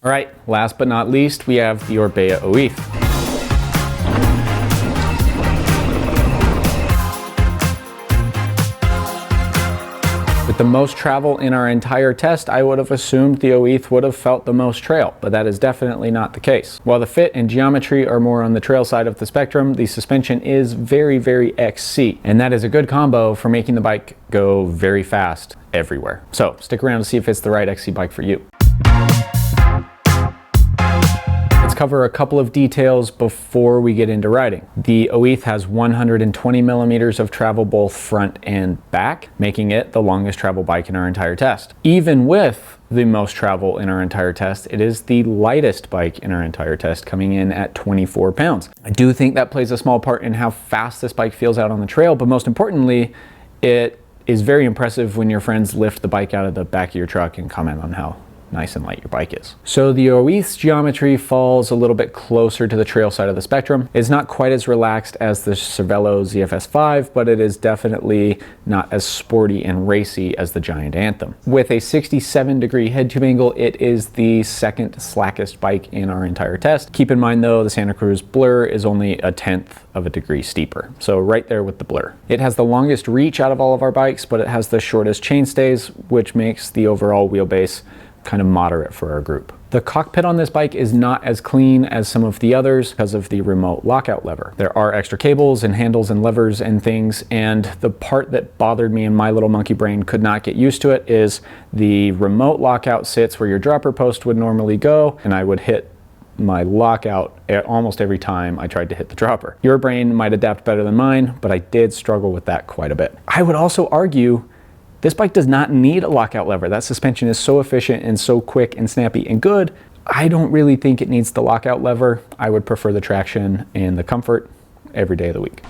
All right, last but not least, we have the Orbea Oiz. With the most travel in our entire test, I would have assumed the Oiz would have felt the most trail, but that is definitely not the case. While the fit and geometry are more on the trail side of the spectrum, the suspension is very, very XC, and that is a good combo for making the bike go very fast everywhere. So stick around to see if it's the right XC bike for you. Let's cover a couple of details before we get into riding. The Oiz has 120 millimeters of travel both front and back, making it the longest travel bike in our entire test. Even with the most travel in our entire test, it is the lightest bike in our entire test, coming in at 24 pounds. I do think that plays a small part in how fast this bike feels out on the trail, but most importantly, it is very impressive when your friends lift the bike out of the back of your truck and comment on how nice and light your bike is. So the Oiz geometry falls a little bit closer to the trail side of the spectrum. It's not quite as relaxed as the Cervelo ZFS5, but it is definitely not as sporty and racy as the Giant Anthem. With a 67-degree head tube angle, it is the second slackest bike in our entire test. Keep in mind though, the Santa Cruz Blur is only 1/10 of a degree steeper. So right there with the Blur. It has the longest reach out of all of our bikes, but it has the shortest chainstays, which makes the overall wheelbase kind of moderate for our group. The cockpit on this bike is not as clean as some of the others because of the remote lockout lever. There are extra cables and handles and levers and things, and the part that bothered me and my little monkey brain could not get used to it is the remote lockout sits where your dropper post would normally go, and I would hit my lockout almost every time I tried to hit the dropper. Your brain might adapt better than mine, but I did struggle with that quite a bit. I would also argue this bike does not need a lockout lever. That suspension is so efficient and so quick and snappy and good. I don't really think it needs the lockout lever. I would prefer the traction and the comfort every day of the week.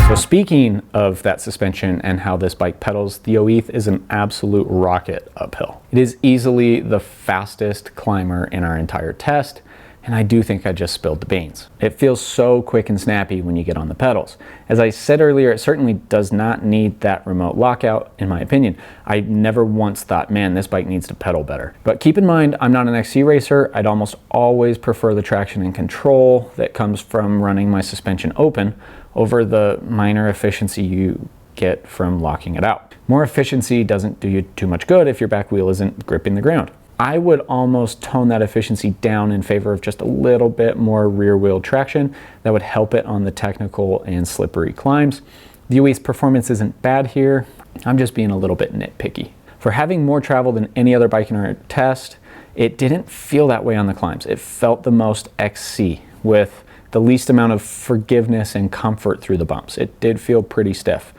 So speaking of that suspension and how this bike pedals, the Oiz is an absolute rocket uphill. It is easily the fastest climber in our entire test, and I do think I just spilled the beans. It feels so quick and snappy when you get on the pedals. As I said earlier, it certainly does not need that remote lockout, in my opinion. I never once thought, man, this bike needs to pedal better. But keep in mind, I'm not an XC racer. I'd almost always prefer the traction and control that comes from running my suspension open over the minor efficiency you get from locking it out. More efficiency doesn't do you too much good if your back wheel isn't gripping the ground. I would almost tone that efficiency down in favor of just a little bit more rear wheel traction that would help it on the technical and slippery climbs. The Oiz performance isn't bad here. I'm just being a little bit nitpicky. For having more travel than any other bike in our test, it didn't feel that way on the climbs. It felt the most XC with the least amount of forgiveness and comfort through the bumps. It did feel pretty stiff.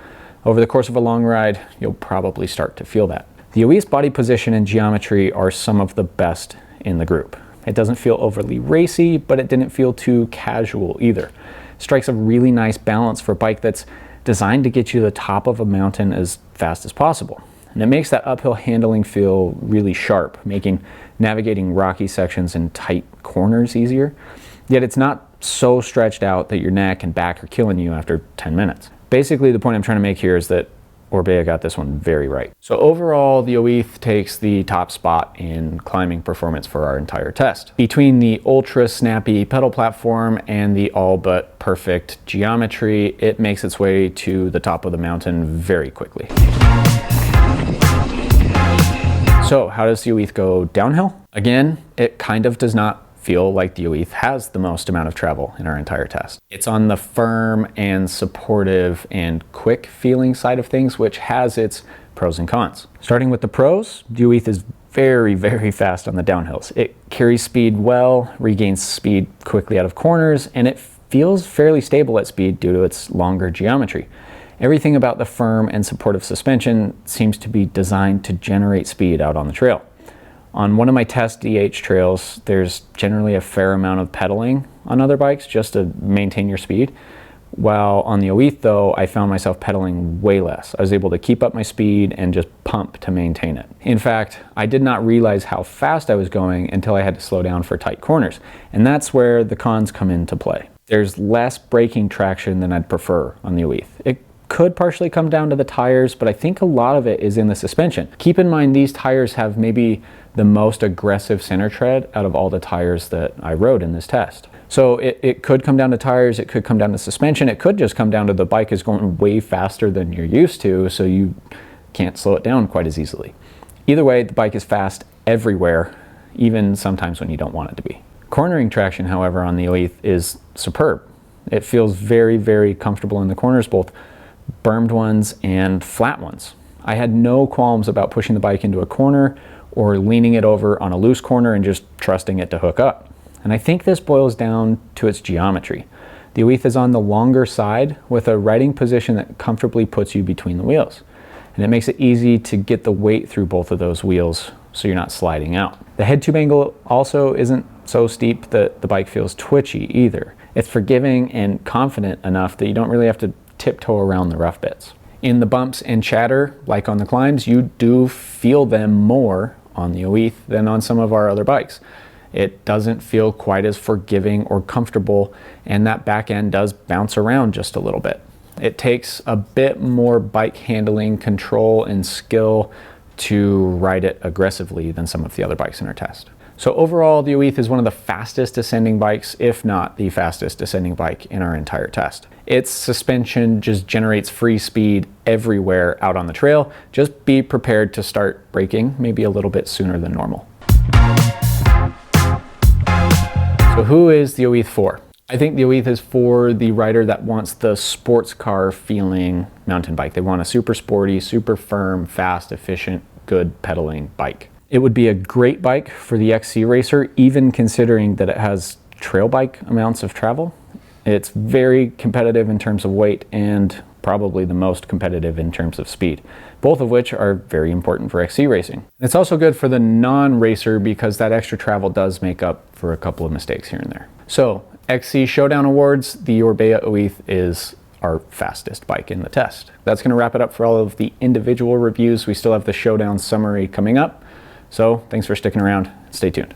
Over the course of a long ride, you'll probably start to feel that. The Oiz body position and geometry are some of the best in the group. It doesn't feel overly racy, but it didn't feel too casual either. It strikes a really nice balance for a bike that's designed to get you to the top of a mountain as fast as possible. And it makes that uphill handling feel really sharp, making navigating rocky sections and tight corners easier. Yet it's not so stretched out that your neck and back are killing you after 10 minutes. Basically, the point I'm trying to make here is that Orbea got this one very right. So overall, the Oiz takes the top spot in climbing performance for our entire test. Between the ultra snappy pedal platform and the all but perfect geometry, it makes its way to the top of the mountain very quickly. So how does the Oiz go downhill? Again, it kind of does not feel like the Oiz has the most amount of travel in our entire test. It's on the firm and supportive and quick feeling side of things, which has its pros and cons. Starting with the pros, the Oiz is very, very fast on the downhills. It carries speed well, regains speed quickly out of corners, and it feels fairly stable at speed due to its longer geometry. Everything about the firm and supportive suspension seems to be designed to generate speed out on the trail. On one of my test DH trails, there's generally a fair amount of pedaling on other bikes just to maintain your speed. While on the Oiz though, I found myself pedaling way less. I was able to keep up my speed and just pump to maintain it. In fact, I did not realize how fast I was going until I had to slow down for tight corners. And that's where the cons come into play. There's less braking traction than I'd prefer on the Oiz. It could partially come down to the tires, but I think a lot of it is in the suspension. Keep in mind, these tires have maybe the most aggressive center tread out of all the tires that I rode in this test. So it could come down to tires, it could come down to suspension, it could just come down to the bike is going way faster than you're used to, so you can't slow it down quite as easily. Either way, the bike is fast everywhere, even sometimes when you don't want it to be. Cornering traction, however, on the Oiz is superb. It feels very, very comfortable in the corners, both bermed ones and flat ones. I had no qualms about pushing the bike into a corner or leaning it over on a loose corner and just trusting it to hook up. And I think this boils down to its geometry. The Oiz is on the longer side with a riding position that comfortably puts you between the wheels. And it makes it easy to get the weight through both of those wheels so you're not sliding out. The head tube angle also isn't so steep that the bike feels twitchy either. It's forgiving and confident enough that you don't really have to tiptoe around the rough bits. In the bumps and chatter, like on the climbs, you do feel them more on the Oiz than on some of our other bikes. It doesn't feel quite as forgiving or comfortable, and that back end does bounce around just a little bit. It takes a bit more bike handling control and skill to ride it aggressively than some of the other bikes in our test. So overall, the Oiz is one of the fastest descending bikes, if not the fastest descending bike in our entire test. Its suspension just generates free speed everywhere out on the trail. Just be prepared to start braking maybe a little bit sooner than normal. So who is the Oiz for? I think the Oiz is for the rider that wants the sports car feeling mountain bike. They want a super sporty, super firm, fast, efficient, good pedaling bike. It would be a great bike for the XC racer, even considering that it has trail bike amounts of travel. It's very competitive in terms of weight and probably the most competitive in terms of speed, both of which are very important for XC racing. It's also good for the non-racer because that extra travel does make up for a couple of mistakes here and there. So, XC Showdown Awards, the Orbea Oiz is our fastest bike in the test. That's going to wrap it up for all of the individual reviews. We still have the Showdown summary coming up. So, thanks for sticking around. Stay tuned.